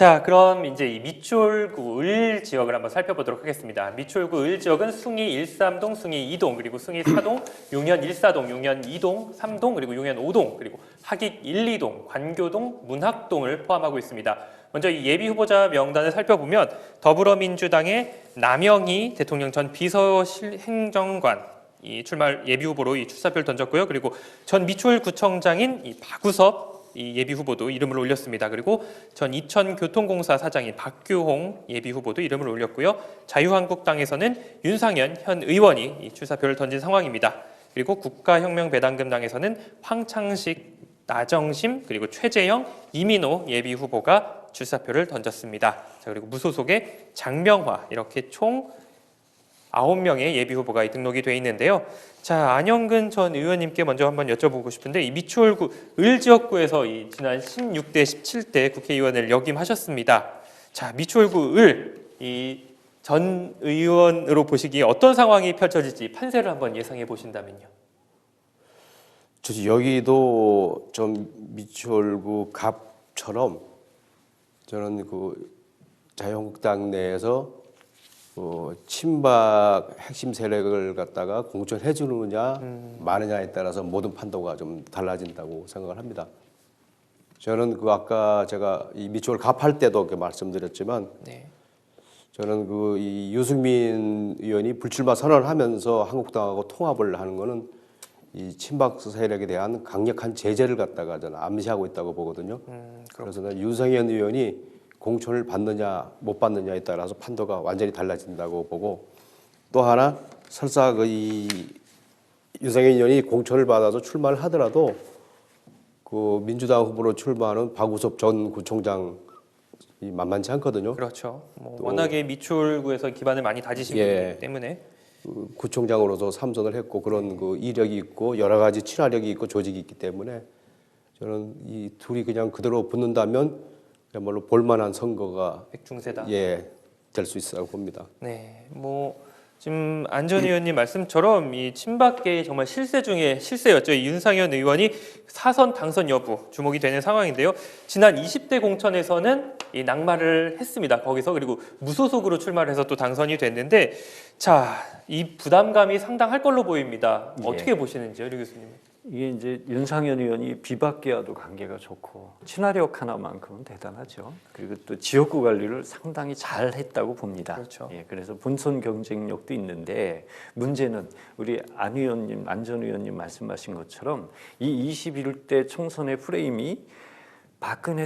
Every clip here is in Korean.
자, 그럼 이제 이 미추홀구 을 지역을 한번 살펴보도록 하겠습니다. 미추홀구 을 지역은 숭이 1-3동, 숭이 2동, 그리고 숭이 4동, 용현 1-4동, 용현 2동, 3동, 그리고 용현 5동, 그리고 학익 1-2동, 관교동, 문학동을 포함하고 있습니다. 먼저 이 예비 후보자 명단을 살펴보면 더불어민주당의 남영희 대통령 전 비서실행정관 이 출마 예비 후보로 이 출사표를 던졌고요. 그리고 전 미추홀구청장인 이 박우섭 이 예비 후보도 이름을 올렸습니다. 그리고 전 이천교통공사 사장인 박규홍 예비 후보도 이름을 올렸고요. 자유한국당에서는 윤상현 현 의원이 이 출사표를 던진 상황입니다. 그리고 국가혁명배당금당에서는 황창식, 나정심, 그리고 최재형, 이민호 예비 후보가 출사표를 던졌습니다. 자, 그리고 무소속의 장명화 이렇게 총 9명의 예비 후보가 등록이 돼 있는데요. 자, 안영근 전 의원님께 먼저 한번 여쭤보고 싶은데 이 미추홀구 을 지역구에서 이 지난 16대 17대 국회의원을 역임하셨습니다. 자, 미추홀구 을 이 전 의원으로 보시기에 어떤 상황이 펼쳐질지 판세를 한번 예상해 보신다면요. 여기도 좀 미추홀구 갑처럼 저는 그 자유한국당 내에서 친박 핵심 세력을 갖다가 공천해 주느냐 마느냐에 따라서 모든 판도가 좀 달라진다고 생각을 합니다. 저는 그 아까 제가 이 미추홀 갑할 때도 이렇게 말씀드렸지만 네. 저는 그 이 유승민 의원이 불출마 선언을 하면서 한국당하고 통합을 하는 거는 이 친박 세력에 대한 강력한 제재를 갖다가 저는 암시하고 있다고 보거든요. 그래서 는 윤상현 의원이 공천을 받느냐 못 받느냐에 따라서 판도가 완전히 달라진다고 보고, 또 하나 설사 이 윤상현 의원이 공천을 받아서 출마를 하더라도 그 민주당 후보로 출마하는 박우섭 전 구청장 만만치 않거든요. 그렇죠. 워낙에 미추홀구에서 기반을 많이 다지신 분이기 때문에 구청장으로서 삼선을 했고 그런 그 이력이 있고 여러 가지 친화력이 있고 조직이 있기 때문에 저는 이 둘이 그냥 그대로 붙는다면 그야말로 볼만한 선거가 백중세다. 될 수 있다고 봅니다. 네, 지금 안 전 의원님 말씀처럼 이 친박계의 정말 실세 중에 실세였죠. 이 윤상현 의원이 사선 당선 여부 주목이 되는 상황인데요. 지난 20대 공천에서는 이 낙마를 했습니다. 거기서 그리고 무소속으로 출마를 해서 또 당선이 됐는데, 자, 이 부담감이 상당할 걸로 보입니다. 어떻게 보시는지요, 류 교수님? 이게 이제 윤상현 의원이 비박계와도 관계가 좋고 친화력 하나만큼은 대단하죠. 그리고 또 지역구 관리를 상당히 잘 했다고 봅니다. 그렇죠. 그래서 본선 경쟁력도 있는데, 문제는 우리 안 의원님, 안 전 의원님 말씀하신 것처럼 이 21대 총선의 프레임이 박근혜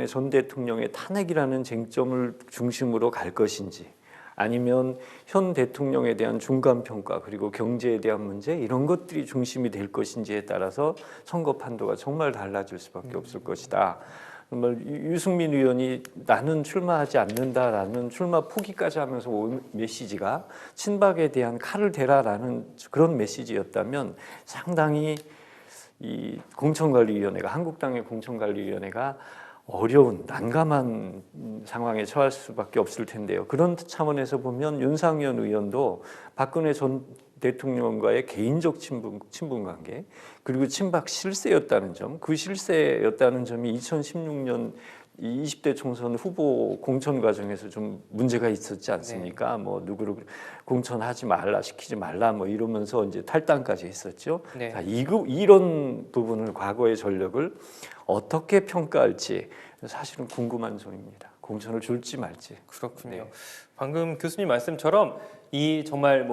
전 대통령의 탄핵이라는 쟁점을 중심으로 갈 것인지, 아니면 현 대통령에 대한 중간평가 그리고 경제에 대한 문제, 이런 것들이 중심이 될 것인지에 따라서 선거 판도가 정말 달라질 수밖에 없을 것이다. 정말 유승민 의원이 나는 출마하지 않는다라는 출마 포기까지 하면서 온 메시지가 친박에 대한 칼을 대라라는 그런 메시지였다면 상당히 이 공천관리위원회가, 한국당의 공천관리위원회가 어려운 난감한 상황에 처할 수밖에 없을 텐데요. 그런 차원에서 보면 윤상현 의원도 박근혜 전 대통령과의 개인적 친분 관계, 그리고 친박 실세였다는 점, 그 실세였다는 점이 2016년 20대 총선 후보 공천 과정에서 좀 문제가 있었지 않습니까? 누구를 공천하지 말라, 시키지 말라 이러면서 이제 탈당까지 했었죠. 네. 자, 이런 부분을, 과거의 전력을 어떻게 평가할지 사실은 궁금한 점입니다. 공천을 줄지 말지. 그렇군요. 네. 방금 교수님 말씀처럼 이 정말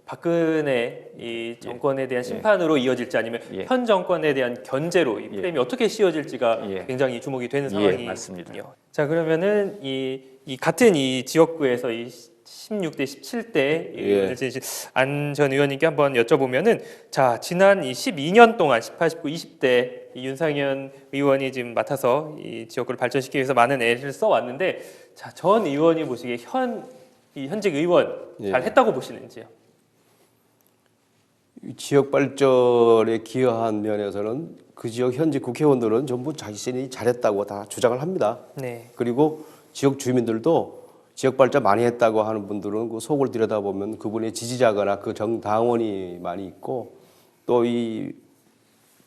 박근혜 이 정권에 대한 심판으로 이어질지 아니면 현 정권에 대한 견제로 이 프레임이 어떻게 씌워질지가 굉장히 주목이 되는 상황이거든요. 맞습니다. 자, 그러면은 이 같은 이 지역구에서 이 16대 17대 안 전 의원님께 한번 여쭤보면은, 자, 지난 이 12년 동안 18, 19, 20대 이 윤상현 의원이 지금 맡아서 이 지역구를 발전시키기 위해서 많은 애를 써왔는데, 자, 전 의원이 보시기에 현직 의원 잘 했다고 보시는지요? 지역 발전에 기여한 면에서는 그 지역 현직 국회의원들은 전부 자신이 잘했다고 다 주장을 합니다. 네. 그리고 지역 주민들도 지역 발전 많이 했다고 하는 분들은 그 속을 들여다보면 그분의 지지자거나 그 정당원이 많이 있고, 또 이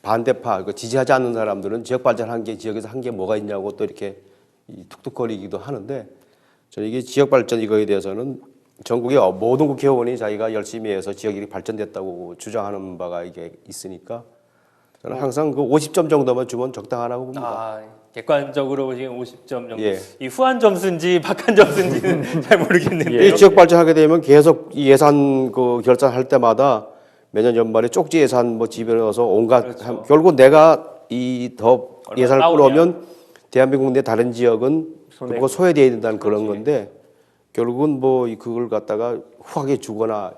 반대파, 지지하지 않는 사람들은 지역 발전한 게 지역에서 한 게 뭐가 있냐고 또 이렇게 이 툭툭거리기도 하는데 저는 이게 지역 발전 이거에 대해서는 전국의 모든 국회의원이 자기가 열심히 해서 지역이 발전됐다고 주장하는 바가 이게 있으니까 저는 항상 그 50점 정도만 주면 적당하다고 봅니다. 아, 객관적으로 지금 50점 정도. 예. 이 후한 점수인지 박한 점수인지는 잘 모르겠는데요. 이 지역 발전하게 되면 계속 이 예산 그 결산할 때마다 매년 연말에 쪽지 예산 뭐 집어넣어서 온갖 그렇죠. 결국 내가 이 더 얼마 예산을 나오냐. 끌어오면 대한민국 내 다른 지역은 손해. 그거 소외되어야 된다는 그런 그렇지. 건데 결국은 뭐 그걸 갖다가 후하게 주거나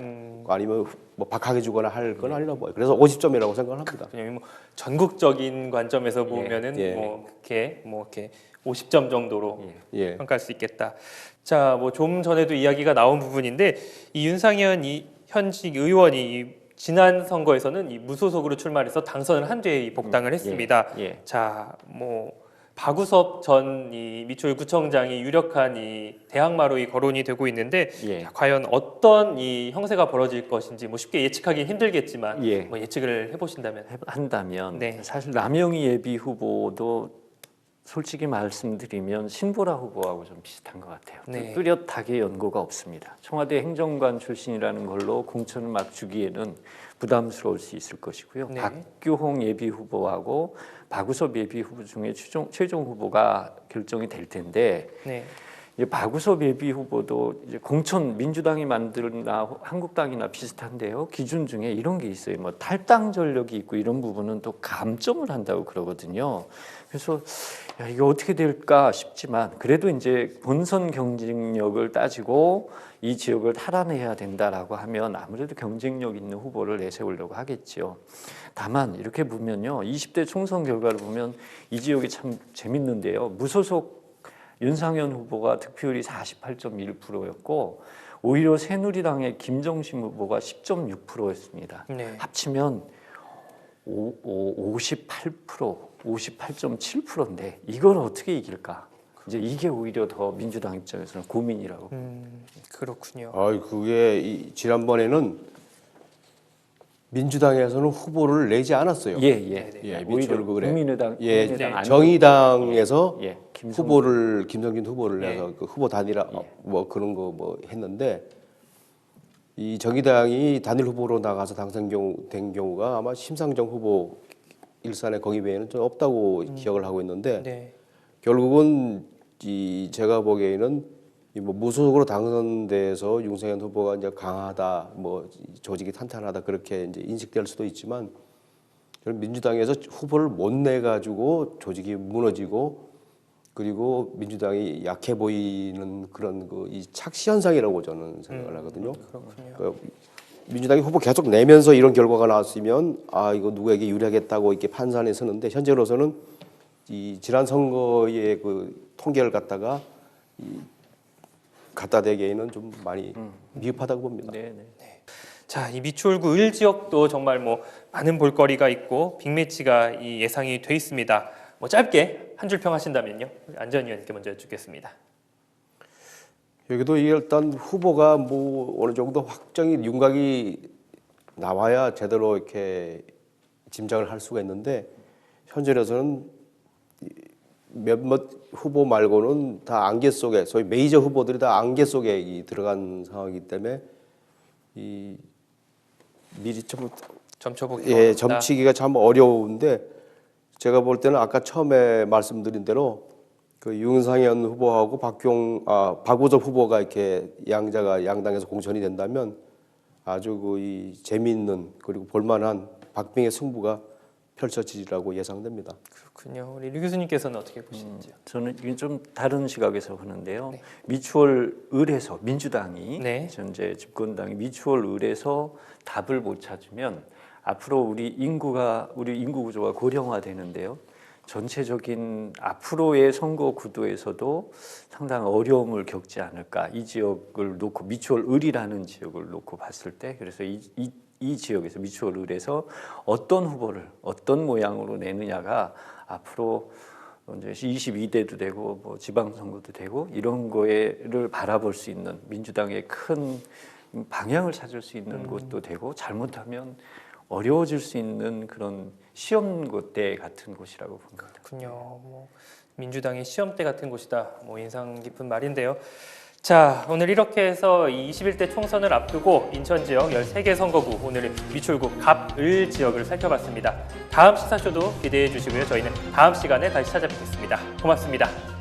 아니면 뭐 박하게 주거나 할 건 아니라 뭐 그래서 50점이라고 생각을 합니다. 그냥 뭐 전국적인 관점에서 보면은 예. 뭐 이렇게 50점 정도로 예. 평가할 수 있겠다. 자, 뭐 좀 전에도 이야기가 나온 부분인데 이 윤상현 이 현직 의원이 이 지난 선거에서는 이 무소속으로 출마해서 당선을 한 뒤에 이 복당을 했습니다. 예. 자, 뭐 박우섭 전 이 미추홀구청장이 유력한 이 대항마로 이 거론이 되고 있는데 예. 자, 과연 어떤 이 형세가 벌어질 것인지 뭐 쉽게 예측하기 힘들겠지만 예. 뭐 예측을 해보신다면 한다면 네. 사실 남영희 예비 후보도 솔직히 말씀드리면 신보라 후보하고 좀 비슷한 것 같아요. 네. 뚜렷하게 연고가 없습니다. 청와대 행정관 출신이라는 걸로 공천을 막 주기에는 부담스러울 수 있을 것이고요. 네. 박규홍 예비 후보하고 박우섭 예비 후보 중에 최종 후보가 결정이 될 텐데 네. 이제 박우섭 예비 후보도 이제 공천 민주당이 만들나 한국당이나 비슷한데요. 기준 중에 이런 게 있어요. 뭐 탈당 전력이 있고 이런 부분은 또 감점을 한다고 그러거든요. 그래서 야, 이게 어떻게 될까 싶지만 그래도 이제 본선 경쟁력을 따지고 이 지역을 탈환해야 된다라고 하면 아무래도 경쟁력 있는 후보를 내세우려고 하겠지요. 다만 이렇게 보면요. 20대 총선 결과를 보면 이 지역이 참 재밌는데요. 무소속 윤상현 후보가 득표율이 48.1%였고 오히려 새누리당의 김정심 후보가 10.6%였습니다. 네. 합치면 58%, 58.7%인데 이걸 어떻게 이길까? 이제 이게 오히려 더 민주당 입장에서는 고민이라고. 그렇군요. 그게 지난번에는 민주당에서는 후보를 내지 않았어요. 예. 예, 오히려 미추홀 그래. 국민의당, 예, 국민의당 안 정의당에서 김성준. 김성진 후보를 예. 내서 그 후보 단일화 뭐 그런 거 뭐 했는데 이 정의당이 단일 후보로 나가서 당선된 경우가 아마 심상정 후보 일산의 거기 외에는 좀 없다고 기억을 하고 있는데 네. 결국은 제가 보기에는 뭐 무소속으로 당선돼서 윤석열 후보가 이제 강하다, 뭐 조직이 탄탄하다 그렇게 이제 인식될 수도 있지만 저는 민주당에서 후보를 못 내 가지고 조직이 무너지고 그리고 민주당이 약해 보이는 그런 이 착시 현상이라고 저는 생각을 하거든요. 그렇군요. 그 민주당이 후보 계속 내면서 이런 결과가 나왔으면 이거 누구에게 유리하겠다고 이렇게 판단이 서는데 현재로서는 이 지난 선거의 그 통계를 갖다가 갖다 대기에는 좀 많이 미흡하다고 봅니다. 네. 자, 이 미추홀구 을 지역도 정말 뭐 많은 볼거리가 있고 빅매치가 이 예상이 돼 있습니다. 뭐 짧게 한 줄 평하신다면요. 안전 위원님께 먼저 여쭙겠습니다. 여기도 일단 후보가 뭐 어느 정도 확정이 윤곽이 나와야 제대로 이렇게 짐작을 할 수가 있는데 현재로서는 몇몇 후보 말고는 다 안개 속에 소위 메이저 후보들이 다 안개 속에 들어간 상황이기 때문에 미리 좀 점쳐보기 점치기가 참 어려운데 제가 볼 때는 아까 처음에 말씀드린 대로 그 윤상현 후보하고 박우섭 후보가 이렇게 양당에서 공천이 된다면 아주 이 재미있는 그리고 볼만한 박빙의 승부가 펼쳐지리라고 예상됩니다. 그렇군요. 우리 류 교수님께서는 어떻게 보시는지요? 저는 이게 좀 다른 시각에서 보는데요. 네. 미추홀 을에서 민주당이 네. 현재 집권당이 미추홀 을에서 답을 못 찾으면 앞으로 우리 인구 구조가 고령화되는데요. 전체적인 앞으로의 선거 구도에서도 상당히 어려움을 겪지 않을까. 이 지역을 놓고 미추홀 을이라는 지역을 놓고 봤을 때 그래서 이 지역에서 미추홀 을에서 어떤 후보를 어떤 모양으로 내느냐가 앞으로 이제 22대도 되고 뭐 지방선거도 되고 이런 거를 바라볼 수 있는 민주당의 큰 방향을 찾을 수 있는 곳도 되고 잘못하면 어려워질 수 있는 그런 시험고대 같은 곳이라고 봅니다. 그렇군요. 뭐 민주당의 시험대 같은 곳이다. 뭐 인상 깊은 말인데요. 자, 오늘 이렇게 해서 이 21대 총선을 앞두고 인천 지역 13개 선거구, 오늘 미추홀구 갑, 을 지역을 살펴봤습니다. 다음 시사쇼도 기대해 주시고요. 저희는 다음 시간에 다시 찾아뵙겠습니다. 고맙습니다.